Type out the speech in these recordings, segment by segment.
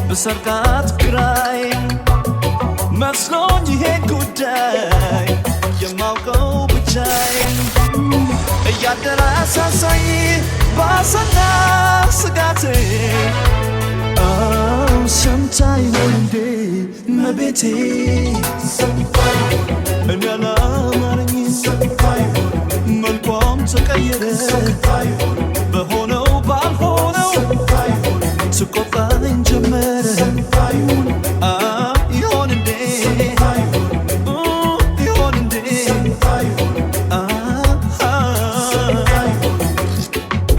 بسرقات كراي مسلون يهكوداي يماوكو بجاي يا دراسة ساي باسنا سقاتي sometime one day my baby and أنا مرني من قام تغير بهونه وبالهونه تقطع جمر يهون day يهون day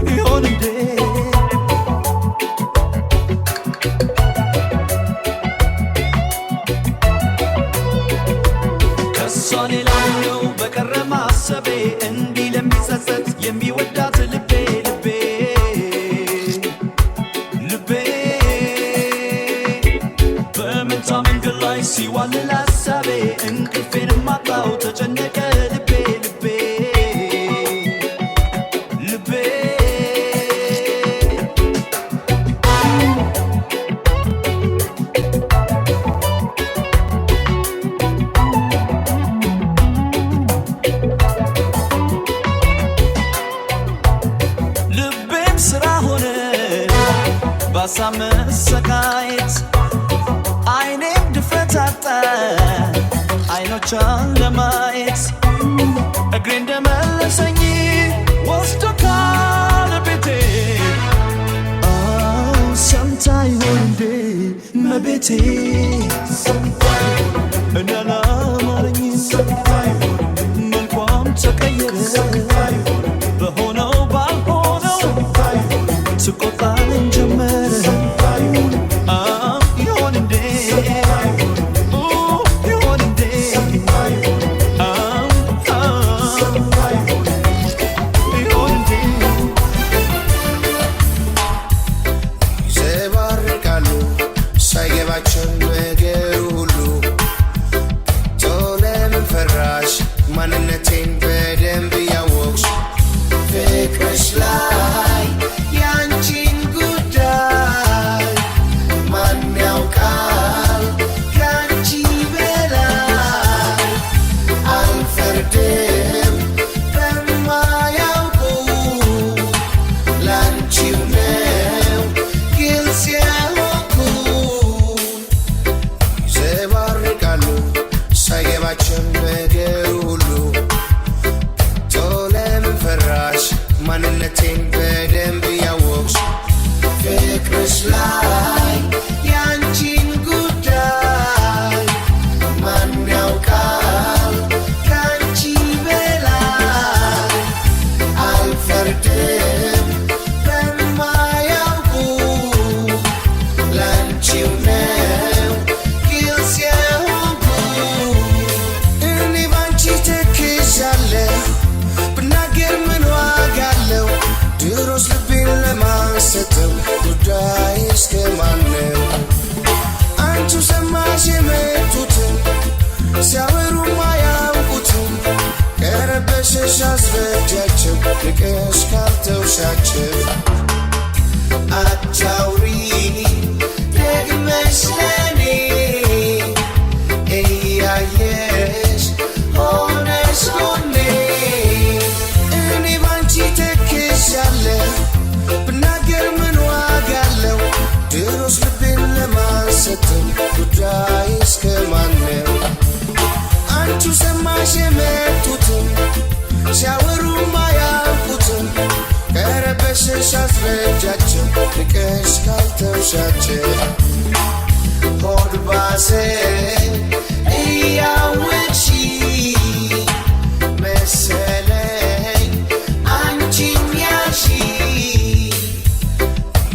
يهون day صاني لانو بكرم عصبي اندي لمي سست يمي ودات لبي لبي لبي بمن تامن قلاي سيوى للعصبي انقل فين مطاو تجنك لبي لبي لبي بسامة سكايت عينيك دفتت عينو چان لمايت اگرين دمال سني وستو كالبتي sometime one day my baby انا مرني من قام تغير بهونه وبالهونه تقطع جمر يهون day يهون day يهون day زباركالو سايباچو ነገር ሁሉ ቶለም ፈራሽ ማንነቴን በደንብ ያወቅሽ ፍቅርሽ ላይ ያንቺን ጉዳይ ማን ያውቃል ካንቺ በላይ አልፈርድም በማያውቁ ላንቺው ነው ግልጽ ያልኩት ይዘባርቃሉ ሳይገባቸው ነገር ሁሉ ቶለም ፈራሽ ማንነቴን በደንብ ያወቅሽ ፍቅርሽ ላይ ያንቺን ጉዳይ ማን ያውቃል ካንቺ በላይ አልፈርድም በማያውቁ ላንቺው ነው ግልጽ ያልኩት እኔ ባንቺ ተክዣለሁ ብናገር ምን ዋጋ አለው ድሮስ ልቤን ለማንሰተው ጉዳይ እስከማን ነው አንቺ ሰማሽ የመጡትን ሲያወሩ ማያውቁትን ቀረበሽሽ አስረጃቸው ንቀሽ ካልተውሻቸው አታውሪኝ ደግመሽ ለኔ እያየሽ ሆነሽ ጎኔ እኔ ባንቺ ተክዣለሁ ብናገር ምን ዋጋ አለው ድሮስ ልቤን ለማንሰተው ጉዳይ እስከማን ነው አንቺ ሰማሽ የመጡትን ሲያወሩ ማያውቁትን ቀረበሽሽ አስረጃቸው ንቀሽ ካልተውሻቸው ሆድ ባሰኝ እያወቅሽ መሰለኝ አንቺን ያልሽ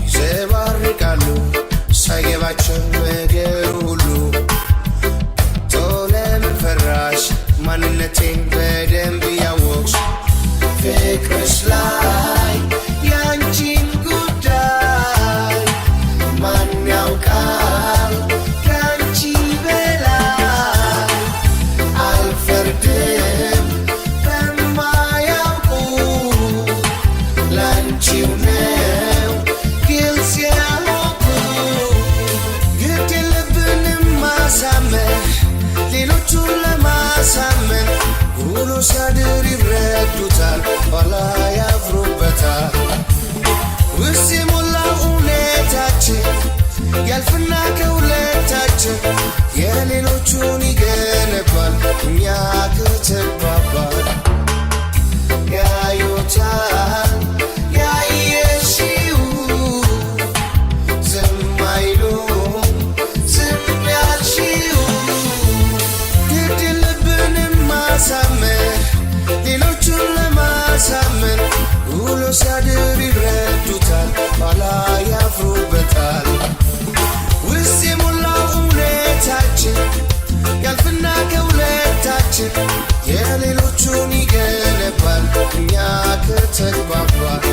ይዘባርቃሉ ሳይገባቸው ነገር ሁሉ ቶለም ፈራሽ ማንነቴን በደንብ ያወቅሽ ፍቅርሽ ላይ ያንቺን ጉዳይ ማን ያውቃል ካንቺ በላይ ይረዱታል ኋላ ያፍሩበታል ውስጥ የሞላው እውነታችን ያልፍና ከሁለታችን የሌሎቹን ይገነባል እኛ ከተግባባን ያዩታል ያየሽው ዝም አይሉም ዝም ያልሽው ግድ ልብንም ማሳመን ሌሎቹን ለማሳመን ውሎ ሲያድር ይረዱታል ኋላ ያፍሩበታል ውስጥ የሞላው እውነታችን ያልፍና ከሁለታችን የሌሎቹን ይገነባል እኛ ከተግባባን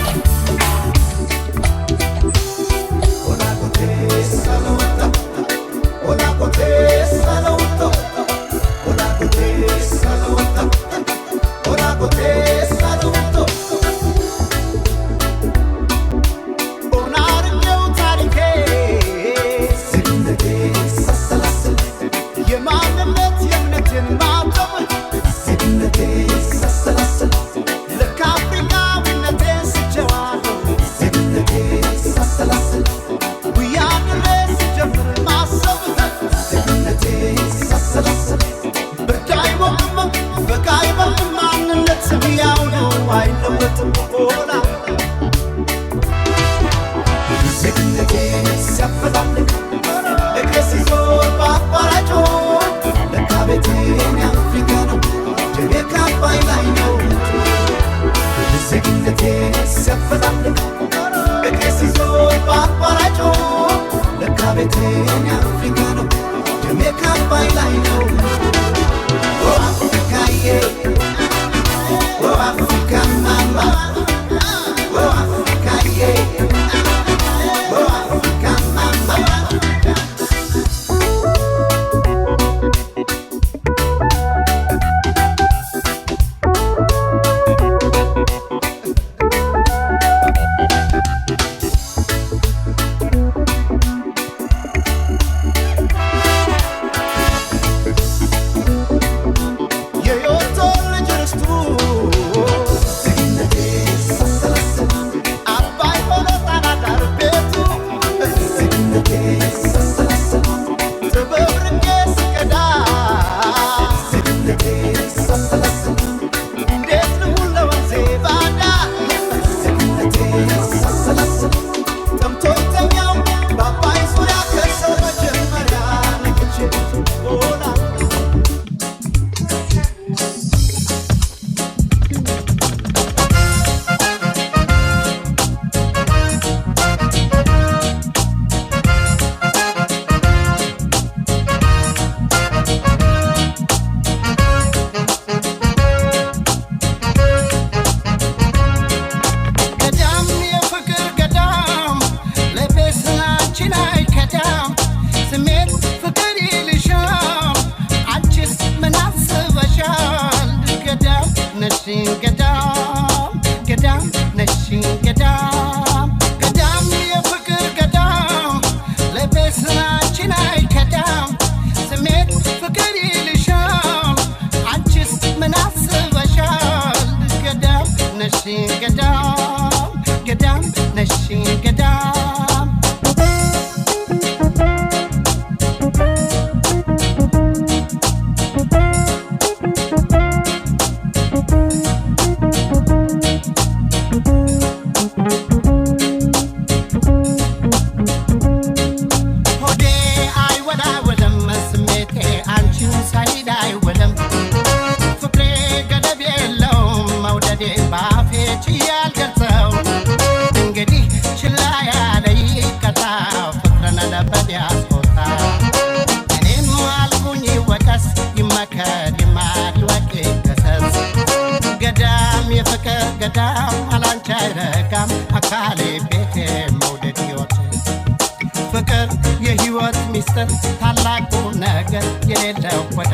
ሚስጥር ታላቁ ነገር የሌለው ወደ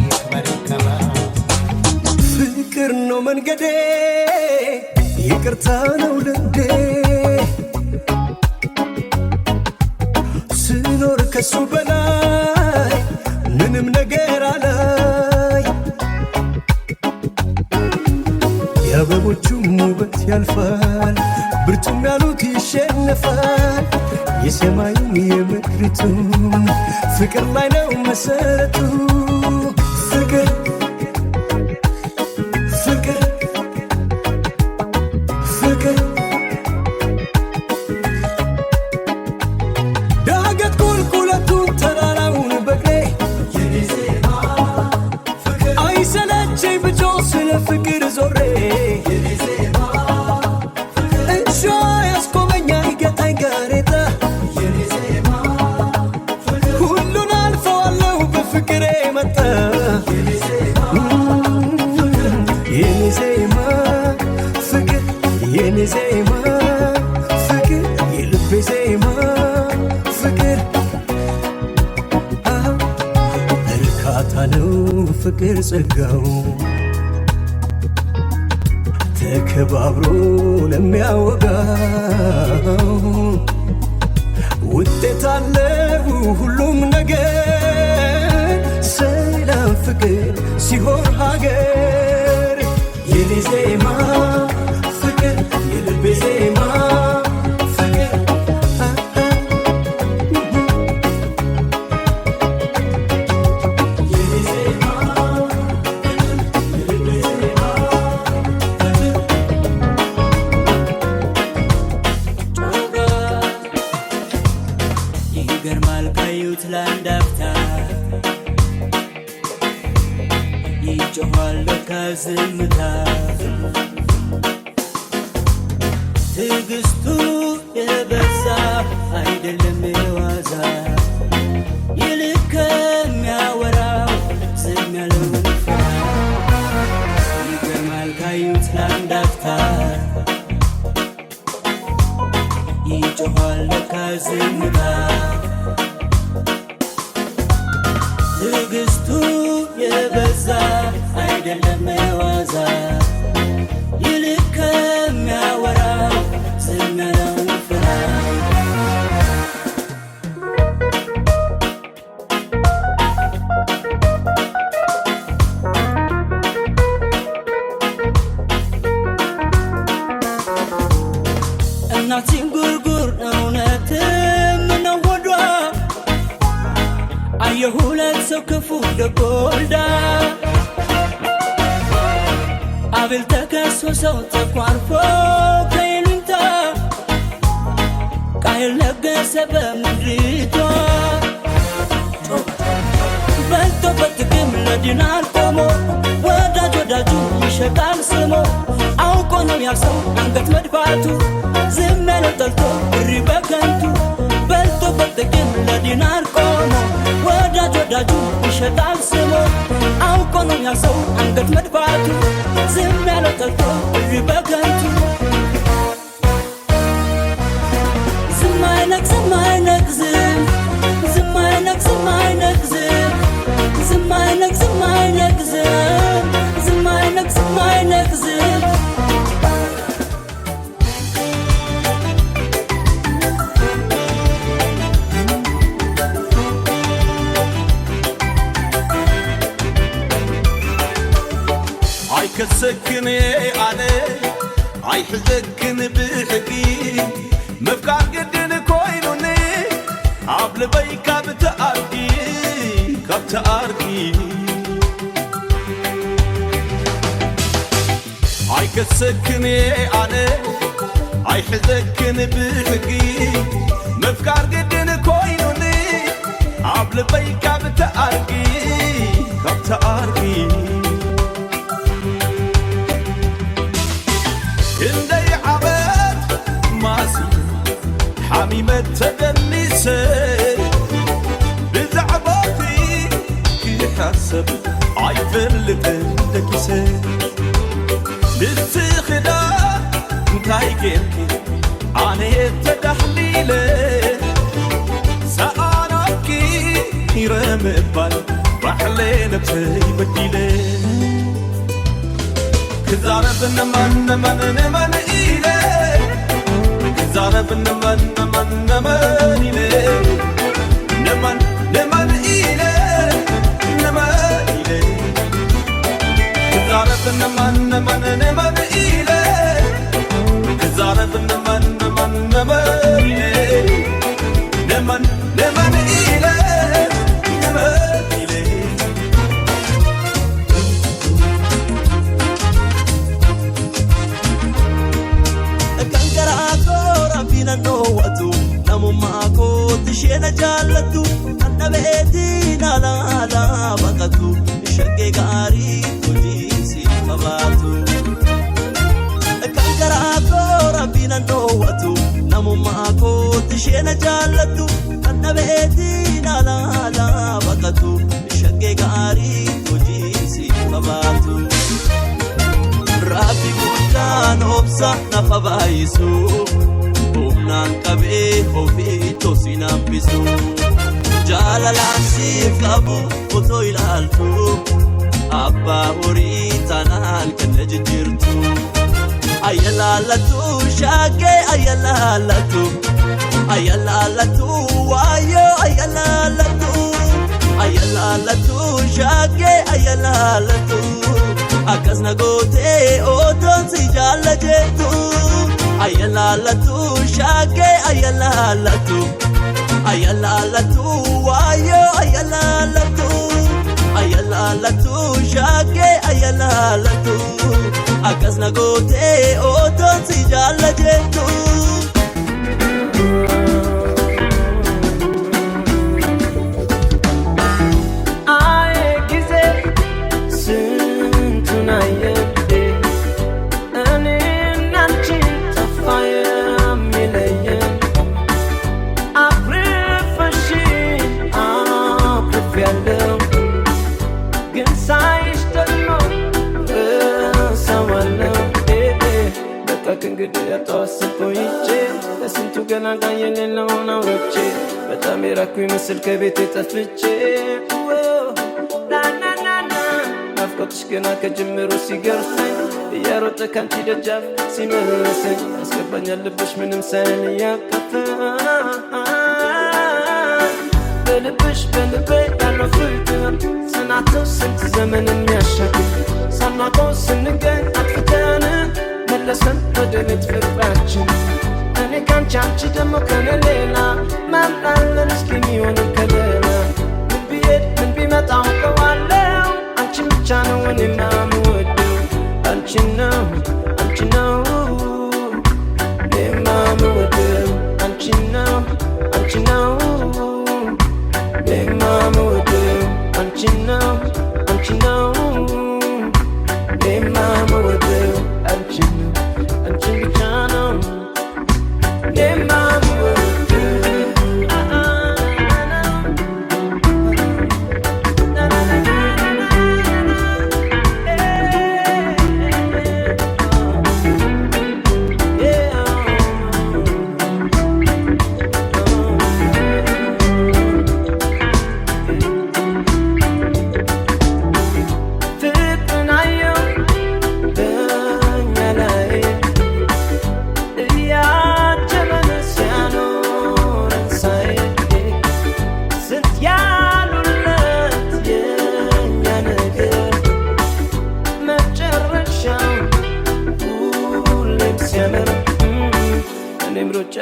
ይክበር ይከበር ፍቅር ነው መንገዴ ይቅርታ ነው ልቤ ስኖር ከሱ በላይ ምንም ነገር አላይ የአበቦቹም ውበት ያልፋል ብርቱም ያሉት ይሸነፋል የሰማዩም የምድሪቱም ፍቅር ላይ ነው መሰረቱ ፍቅር ፍቅር ፍቅር ዳገት ቁልቁለቱን ተራራውን በቅሌ አይሰለቸኝ ብጮህ ስለ ፍቅር ዞሬ እሾ ያስቆመኝ አይገታኝ ጋሬጣ ሁሉን አልፈዋለሁ በፍቅሬ መጣ የኔ ዜማ ፍቅር የኔ ዜማ ፍቅር የልቤ ዜማ ፍቅር እርካታ ነው ፍቅር ጸጋው ተከባብሮ ለሚያወጋው ውጤት አለው ሁሉም ነገር ሰላም ፍቅር ሲሆን ሀገር የኔ ዜማ ፍቅር የልቤ ዜማ ፍቅር የኔ ዜማ የልቤ ዜማ ይገርማል ካዩት ለአንድ አፍታ ይጮኻል ለካ ዝምታ ትዕግስቱ የበዛ አይደለም የዋዛ ይልቅ ከሚያወራው ዝም ያለውን ፍራ ይገርማል ካዩት ለአንድ አፍታ ይጮኻል ለካ ዝምታ ትዕግስቱ የበዛ አይደለም የዋዛ ይልቅ ከሚያወራው ዝም ያለውን ፍራ እናትን ጉርጉር እውነትም ነው ሆዷ አየሁለት ሰው ክፉ ደግ ወልዳ አቤል ተከሶ ሰው ተኳርፎ ከይሉኝታ ቃየል ነገሰ በምድሪቷ በልቶ በጥቅም ለዲናር ቆሞ ወዳጅ ወዳጁ ይሸጣል ስሞ አውቆ ነው ያልሰው አንገት መድፋቱ ዝም ያለው ጠልቶ እሪ በከንቱ በልቶ በጥቅም ለዲናር ቆሞ ወዳጅ ወዳጁ ይሸጣል ስሞ አውቆ ነው ያልሰው አንገት መድፋቱ ዝም ያለው ጠልቶ እሪ በከንቱ ዝም አይነቅዝም አይነቅዝም ዝም አይነቅዝም አይነቅዝም ዝም አይነቅዝም አይነቅዝም ዝም አይነቅዝም አይነቅዝም አይከሰክን አለ አይሕዘክን ብሕጊ ምፍቃር ግድን ኮይኑኒ አብልበይ ካብ ተኣርጊ አይከሰክን አለ አይሕዘክን ብሕጊ ምፍቃር ግድን ኮይኑኒ አብልበይ ካብ ተኣርጊ እንደይ ዓበት ማሲ ሓሚመት ተደኒሰ ብዛዕባቲ ክሓሰብ ኣይፈልጥን ደቂሰ ንስኽዳ እንታይ ጌርኪ ኣነ ተዳሕሊለ ሰኣናኪ ይረምባል ባሕለ ነብሰይ በዲለ كزارب نمن نمن نمن إله كزارب نمن نمن نمن إله نمن نمن إله نمن إله كزارب نمن نمن نمن إله تشينا جالتو أنا بيتي نالا لا بقتو شقي غاري تجيسي فباتو كان كراكو ربينا نوتو نمو ماكو تشينا جالتو أنا بيتي نالا لا بقتو شقي غاري تجيسي فباتو ربي قدان أبصح نفبايسو بمنان قبئ وفي توسينام بسو جالالان سيف قبو وطو الالتو أبا وريتانان كنججرتو أيالالتو شاكي أيالالتو أيالالتو وايو أيالالتو أيالالتو شاكي أيالالتو أكسنا قوتي أوتون سيجال جيتو أيالالتو شاكي أيالالتو أيالالتو وايو أيالالتو أيالالتو شاكي أيالالتو أكسنا قوتي أوتون سيجال جيتو እንግዲህ ያጣሰፈው ይቼ ለስንቱ ገና ጋየሌለውን አውርቼ በጣም የራኩኝ ምስል ከቤት ጠፍቼ ናናናና ናፍቆትሽ ገና ከጅምሩ ሲገርፈኝ እያሮጠ ካንቺ ደጃፍ ሲመለሰኝ ያስገባኛል ልብሽ ምንም ሳይል እያቀፈ በልብሽ በልቤ ያለው ፍቅር ጽናቱ ስንት ዘመን የሚያሻግር ሳናውቀው ስንገኝ አጥፍተን መለሰን ወደ ቤት ፍቅራችን እኔ ካንቺ አንቺ ደግሞ ከኔ ሌላ ማናለን እስኪ የሚሆን ከሌላ ምን ቢሄድ ምን ቢመጣ አውቀዋለሁ አንቺን ብቻ ነው እኔማ የምወደው አንቺን ነው እኔማ የምወደው አንቺን ነው እኔማ የምወደው አንቺን ነው እኔማ የምወደው አንቺን ብቻ ነው እኔማ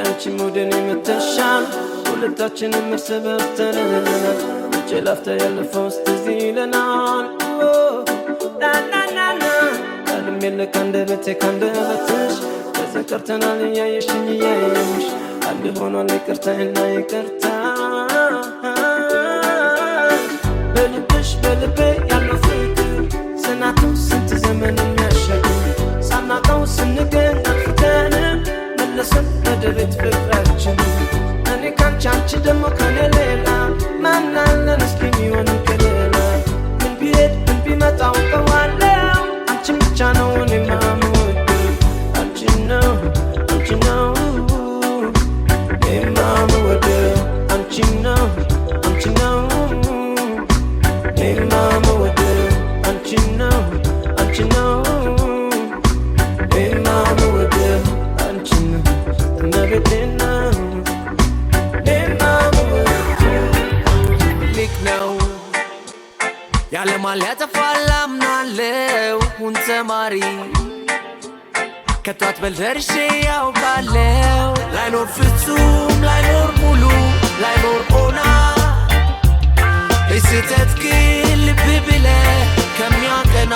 አንቺ ሞደን የምትሻል ሁለታችንም እርስ በርስ ተረድተናል መቼ ላፍታ ያለፈው ትዝ ይለናል ናናናና ቃልም የለ ካንደበቴ ካንደበትሽ ተዘከርተናል እያየሽኝ እያየሽ አንድ ሆኗል ይቅርታና ይቅርታ በልብሽ በልቤ ያለው ፍቅር ጽናቱ ስንት ዘመን የሚያሻግር ሳናውቀው ስንገኝ አጥፍተን መለሰን ወደ ቤት ፍቅራችን እኔ ካንቺ አንቺ ደግሞ ከኔ ሌላ ማናለን እስኪ የሚሆን ከሌላ ምን ቢሄድ ምን ቢመጣ አውቀዋለሁ አንቺን ብቻ ነው እኔማ የምወደው አንቺን ነው እኔማ የምወደው አንቺን ነው እኔማ የምወደው አንቺን ነው እኔማ የምወደው አንቺን ነው እመቤቴና እኔማ የምወደው ልክ ነው ያለማል ያጠፋል አምናለው ሁን ተማሪ ከቷት በልደርሼ ያውቃለው ላይኖር ፍጹም ላይኖር ሙሉ ላይኖር ኦና ስህተት ግን ልብ ብለህ ከሚያቀና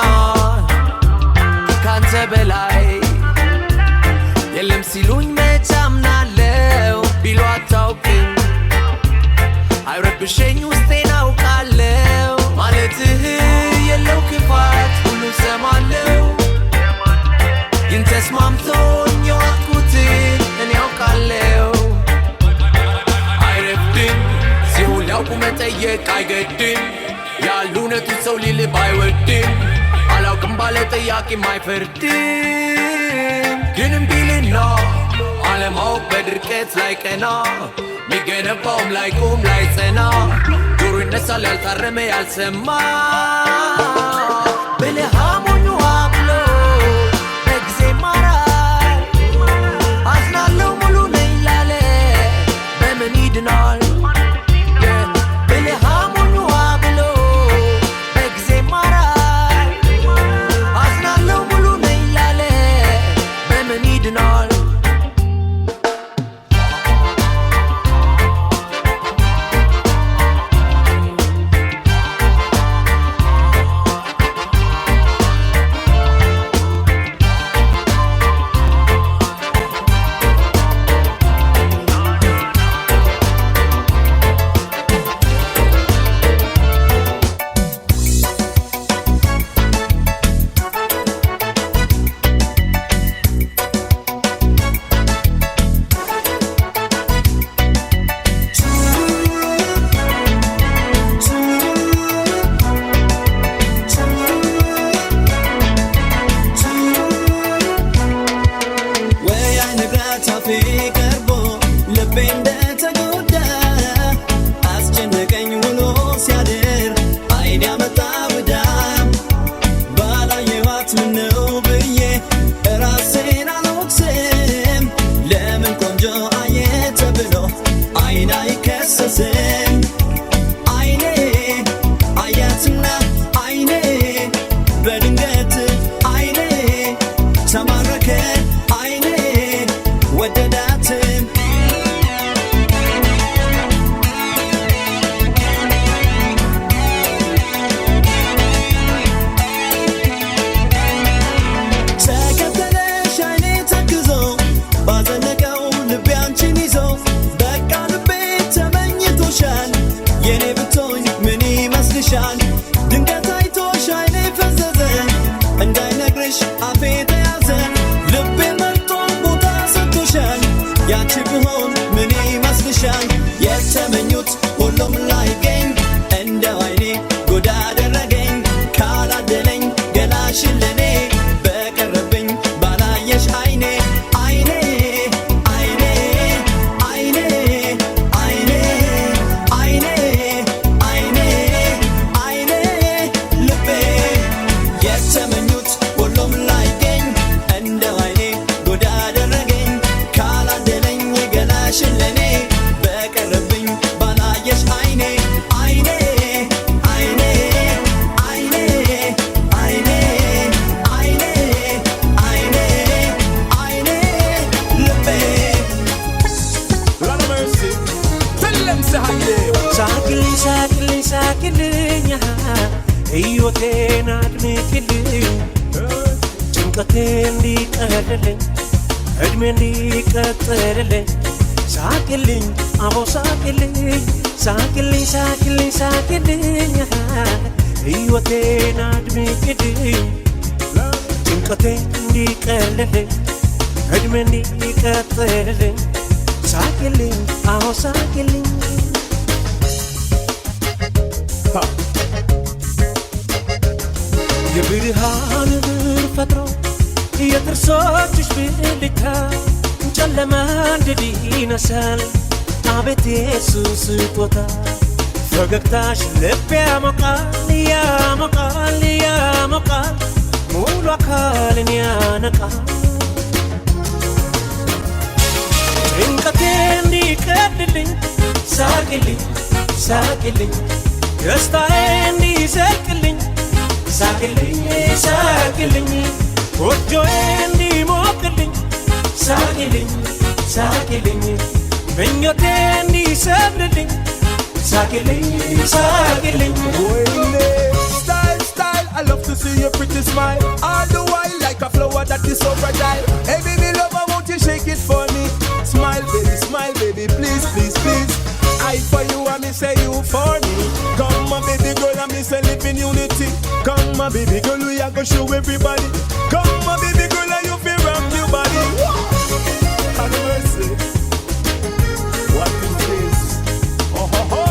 ካንተ በላይ የለም ሲሉኝ መች አምናለው ቢሉ አታውቅም ስትረብሸኝ ውስጤን አውቃለሁ ማለትህ የለው ክፋት ሁሉ ሰማለሁ ግን ተስማምቶኝ የዋጥኩትን እኔ ያውቃለሁ አይረፍድም ሲሆን ሊያውቁ መጠየቅ አይገድም ያሉ እውነቱ ሰው ሊልብ አይወድም አላውቅም ባለ ጠያቂም አይፈርድም ግን እምቢልና አለማወቅ በድርቀት ላይ ቀና ሚገነባውም ላይ ቆም ላይ ጸና ጆሮ ይነሳል ያልታረመ ያልሰማ ብልሃ ሞኙ አብሎ በጊዜ ማራል አዝናለው ሙሉ ነኝ ላለ በምን ይድናል ብልሃ ሞኙ አብሎ በጊዜ ማራል አዝናለው ሙሉ ነኝ ላለ በምን ይድናል ሕይወቴን አድምቅልኝ ጭንቀቴ እንዲቀልልኝ ዕድሜ እንዲቀጥልልኝ ሳቅልኝ አቦ ሳቅልኝ ሳቅልኝ ሳቅልኝ ሳቅልኝ ሕይወቴን አድምቅልኝ ጭንቀቴ እንዲቀልልኝ ዕድሜ እንዲቀጥልልኝ ሳቅልኝ አቦ ሳቅልኝ የብርሃን ብር ፈጥሮ የጥርሶችሽ ብልጭታ ጨለማ እንድል ይነሳል አቤት የሱስ ስጦታ ፈገግታሽ ልብ ያሞቃል ያሞቃል ያሞቃል ሙሉ አካልን ያነቃል ጭንቀቴ እንዲቀልልኝ ሳቅልኝ ሳቅልኝ ደስታዬ እንዲዘልቅልኝ ሳቅልኝ ሳቅልኝ ጎጆዬ እንዲሞቅልኝ ሳቅልኝ ሳቅልኝ ምኞቴ እንዲሰምርልኝ ሳቅልኝ ሳቅልኝ Style, style, I love to see your pretty smile all the while like a flower that is so fragile. Hey baby lover, won't you shake it for me? Smile baby, please, please, please. I for you and me say you for my baby girl, we are gonna show everybody. Come my baby girl, and you feel rock your body. Have mercy. What is this? Oh ho ho.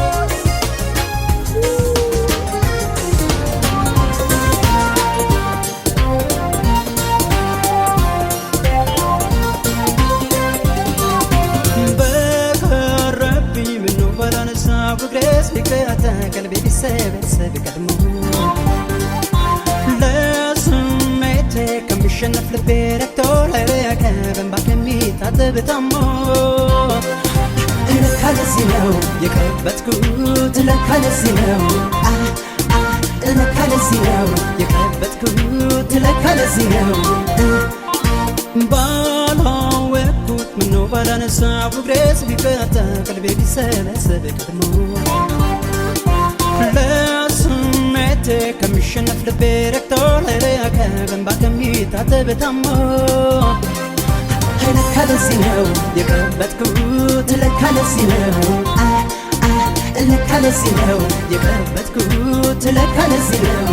በቀረብኝ ምነው ባላነሳው እግሬስ ቢቀጣ ቀልቤ ቢሰበሰብ ቀድሞ ለስሜቴ ከሚሸነፍ ልቤ ረክቶ ላይረካ በእንባ ከሚታጠብ ታሞ ለካ ለዚህ ነው የቀበጥኩት ለካ ለዚህ ነው ለካ ለዚህ ነው የቀበጥኩት ለካ ለዚህ ነው ባላወቅኩት ምነው ባላነሳው እግሬስ ቢቀጣ ቀልቤ ቢሰበሰብ ቀድሞ ለስሜቴ ከሚሸነፍ ልቤ ረክቶ ላይረካ በእንባ ከሚታጠብ ታሞ ለካ ለዚህ ነው የቀበጥኩት ለካ ለዚህ ነው ለካ ለዚህ ነው የቀበጥኩት ለካ ለዚህ ነው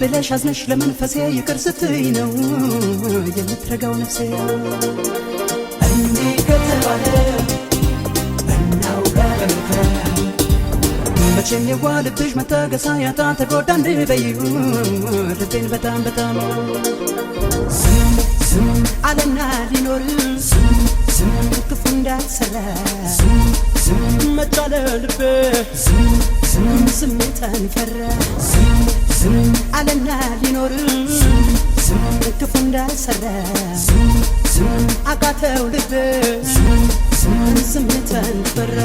ብለሽ አዝነሽ ለመንፈሴ ይቅር ስትይ ነው የምትረጋው ነፍሴ እንዲህ ከተባለ እናውጋ በመከራ መቼም የዋልብሽ መታገሳ ያጣ ተጎዳ እንድበይው ልቤን በጣም በጣም ዝም አለና ሊኖር ዝም ክፉ እንዳትሰራ ዝም መቻለ ልቤ ዝም ስሜታን ፈራ ዝም አለና ሊኖር ዝም ክፉ እንዳልሰራ ዝም አቃተው ልቤ ዝም ስሜታን ፈራ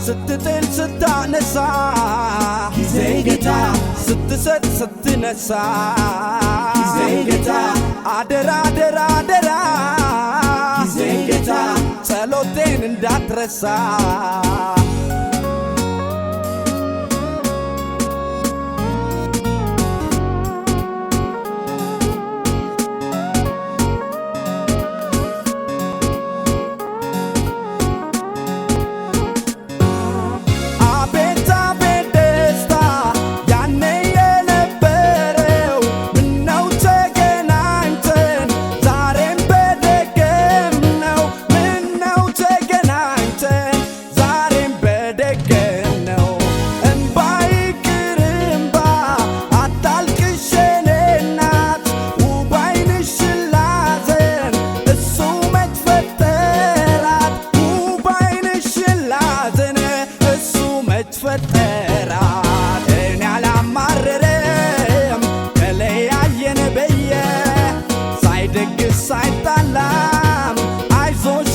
ስትጥል ስታነሳ ጊዜ ጌታ ስትሰጥ ስትነሳ ጊዜ ጌታ አደራ አደራ አደራ ጊዜ ጌታ ጸሎቴን እንዳትረሳ ሳይጣላም አይዞሽ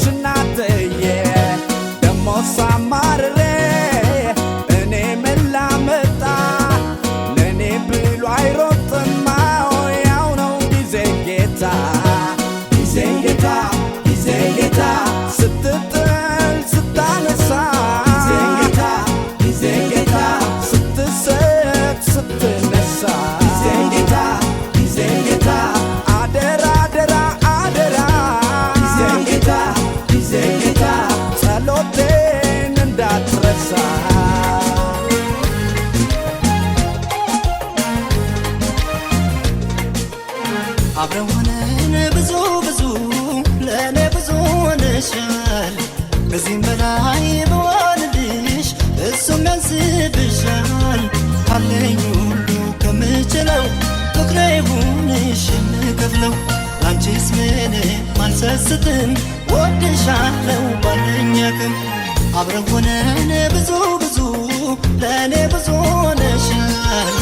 አብረን ሆነን ብዙ ብዙ ለእኔ ብዙ ሆነሻል ከዚህም በላይ በሆንልሽ እሱም ያንስብሻል ካለኝ ሁሉ ከምችለው ፍቅሬ ይሁንሽ የምከፍለው ላንቺስ ምንም አልሰስትም ወድሻለሁ ባለኝ አቅም አብረን ሆነን ብዙ ብዙ ለእኔ ብዙ ሆነሻል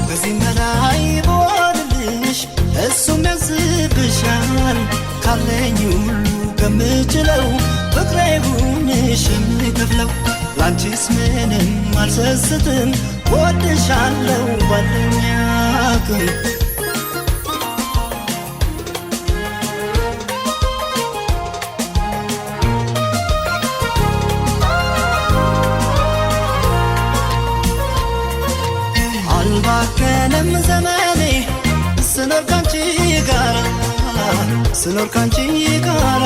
ከዚህም በላይ በሆንልሽ እሱም ያንስብሻል ካለኝ ሁሉ ከምችለው ፍቅሬ ይሁንሽ የምከፍለው ላንቺስ ምንም አልሰስትም ወድሻለሁ ባለኝ አቅም አልባከነም ዘመኔ ስኖር ካንቺ ጋራ ስኖር ካንቺ ጋራ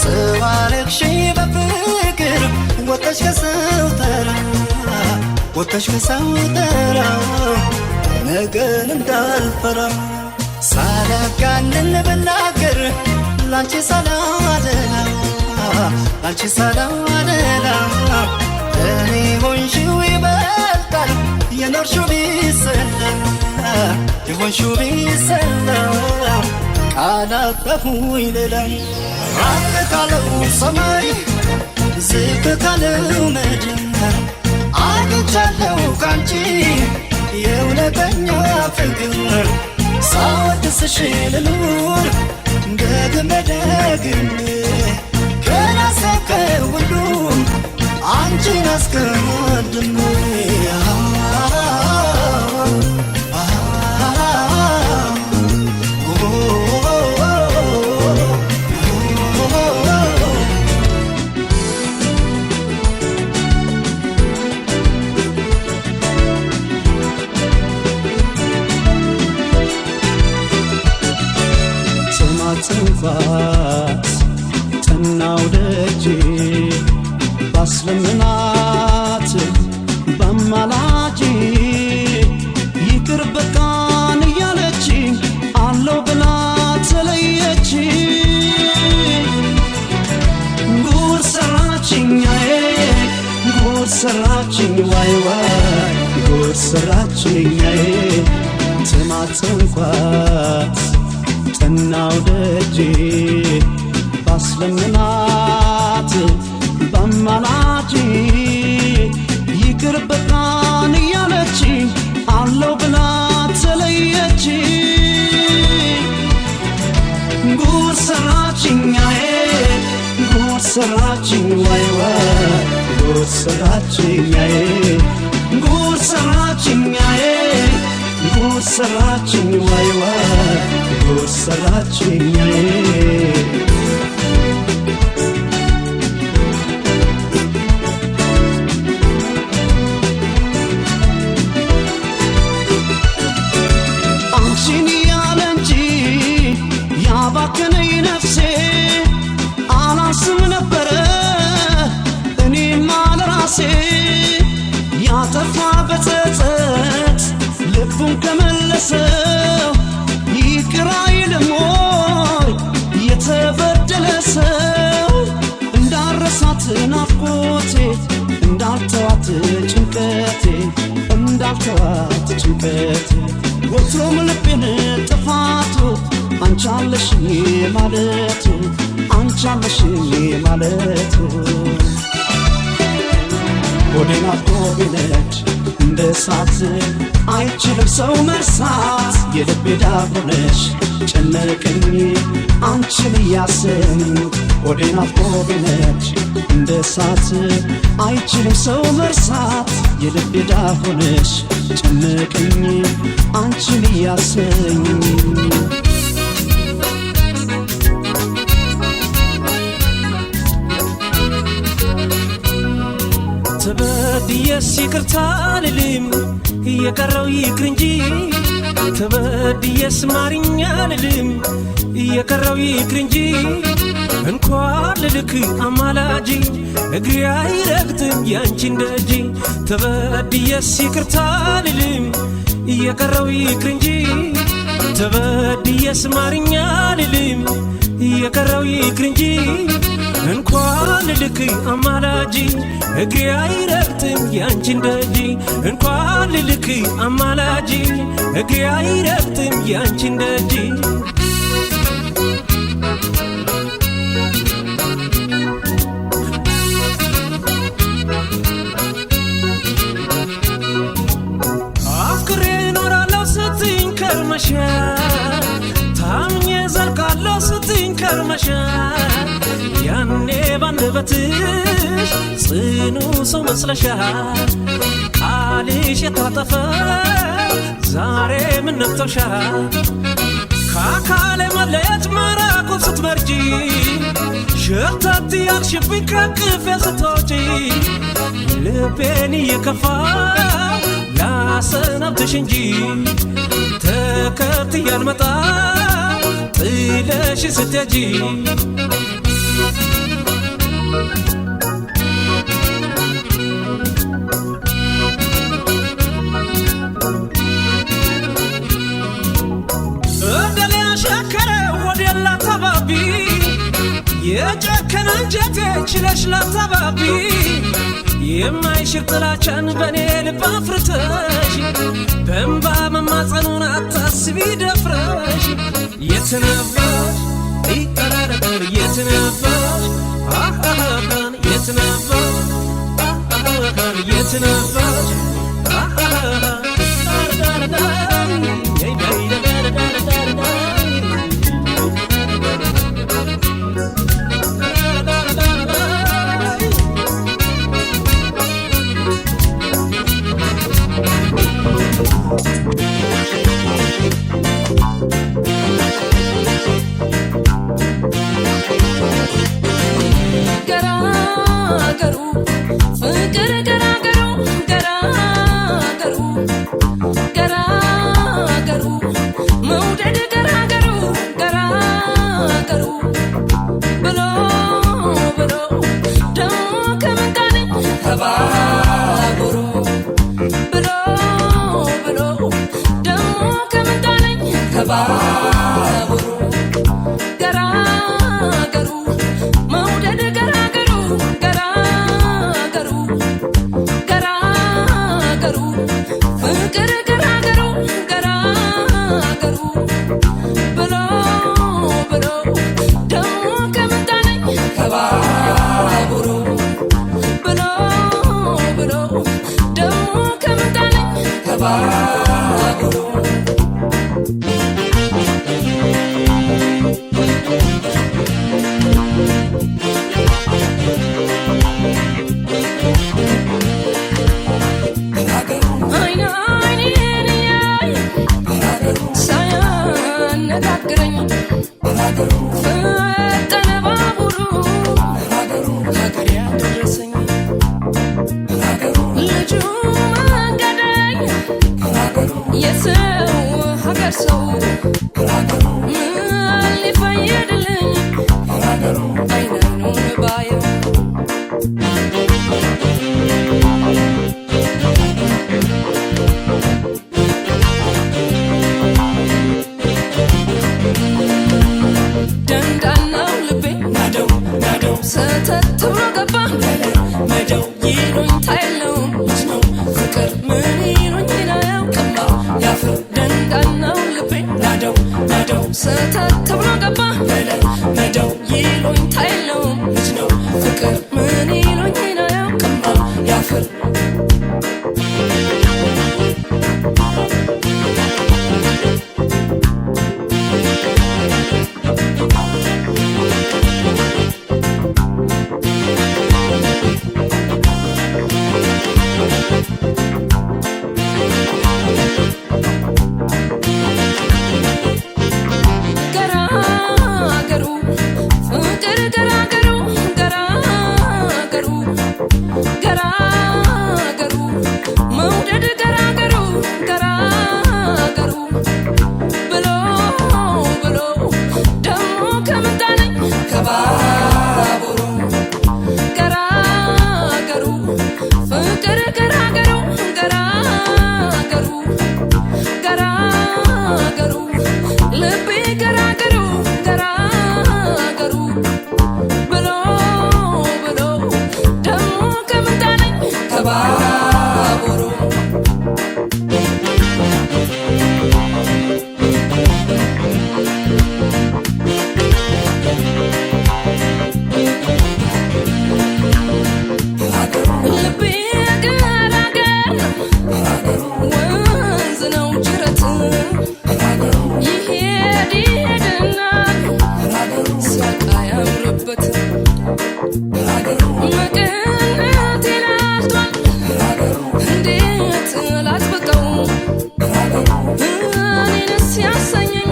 ስባረክሽ በፍቅር ወጥተሽ ከሰው ተራ ወጥተሽ ከሰው ተራ ነገን እንዳልፈራ ሳላጋንን ብናገር ላንቺ ሳላደላ ላንቺ ሳላደላ እኔ ሆንሽው ይበልጣል የኖርሽው ቢሰላ የሆንሽው ቢሰላ ቃላጠፉኝ ሌላ ራቅ ካለው ሰማይ ዝቅ ካለው ምድር አግኝቻለሁ ካንቺ የእውነተኛ ፍቅር ሳወድስሽ ልኑር ደግሜ ደግሜ ከናሰብከው ሁሉም አንቺን አስቀድሜ ጽንፋት ጠናው ደጄ ባስለምናት በማላጄ ይቅር በቃን እያለች አለው ብላ ተለየች ጉድ ሰራችኛዬ ጉድ ሰራችኝ ዋይ ዋይ ጉድ ሰራችኛዬ ትማትንኳት ጠናው ደጄ ባስለምናት በማላጄ ይቅር በቃን እያለች አለው ብላ ተለየች ጉድ ሰራችኛዬ ጉድ ሰራችኝ ዋይ ዋይ ጉድ ሰራችኛዬ ጉድ ሰራችኛዬ ጉድ ሰራችኝ ዋይ ዋይ ጉድ ሰራችኛዬ አንቺን ያለ እንጂ ያባከነኝ ነፍሴ አላስብ ነበረ እኔማ ለራሴ ያጠፋ በጸጸት ልቡን ከመለሰው ይቅር አይልም ወይ የተበደለ ሰው እንዳረሳት ናፍቆቴ እንዳልተዋት ጭንቀቴ እንዳልተዋት ጭንቀቴ ወትሮም ልቤን ጥፋቱ አንቻለሽኝ ማለቱ አንቻለሽኝ ማለቱ ሆዴን አፍቆብነች እንደ እሳት አይችልም ሰው መርሳት የልቤ ዳር ሆነሽ ጨነቀኝ አንቺን እያሰብኩ ሆዴን አፍቆብነች እንደ እሳት አይችልም ሰው መርሳት የልቤ ዳር ሆነሽ ጨነቀኝ አንቺን እያሰብኩ ተበድዬስ ይቅርታ ልልም እየቀረው ይቅር እንጂ ተበድዬስ ማርኛ ልልም እየቀረው ይቅር እንጂ እንኳን ልልክ አማላጅ እግሬ አይረግጥም ያንቺን ደጅ ተበድዬስ ይቅርታ ልልም እየቀረው ይቅር እንጂ ተበድዬስ ማርኛ ልልም የቀረው ይቅር እንጂ እንኳን ልክ አማላጅ እግሬ አይረግጥም ያንቺን ደጅ እንኳን ልክ አማላጅ እግሬ አይረግጥም ያንቺን ደጅ አፍቅሬ እኖራለሁ ስትኝ ከርመሻል ታምኜ ዘልቃለሁ ስትኝ ከርመሻል ያኔ ባንደበትሽ ጽኑ ሰው መስለሻል ቃልሽ የታጠፈ ዛሬ ምን ነክቶሻል ከአካሌ መለየት መራቁን ስትመርጂ ሸርተት ያልሽብኝ ከቅፌ ስትወጪ ልቤን እየከፋው ላሰናብትሽ እንጂ ተከትዬ አልመጣም ጥለሽ ስትሄጂ የጨከነ አንጀቴ ችለሽ ላታባቢ የማይሽር ጥላቻን በኔ ልብ አፍርተሽ በእንባ መማጸኑን አታስቢ ደፍረሽ የትነበሽ ይቀራረበር የትነበሽ የትነበሽ የትነበሽ ባቦሮ ልቤ አገር አገር ወንዝ ነው ጅረት ይሄድ ይሄድና ሲያልቅ አያምርበት መቀነቴ ላፍቷል እንዴት ላጥብቀው እኔንስ ያሰኘኝ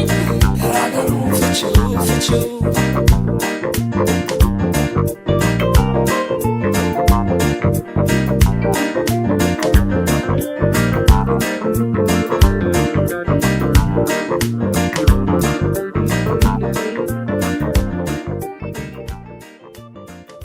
ፍቺው ፍቺው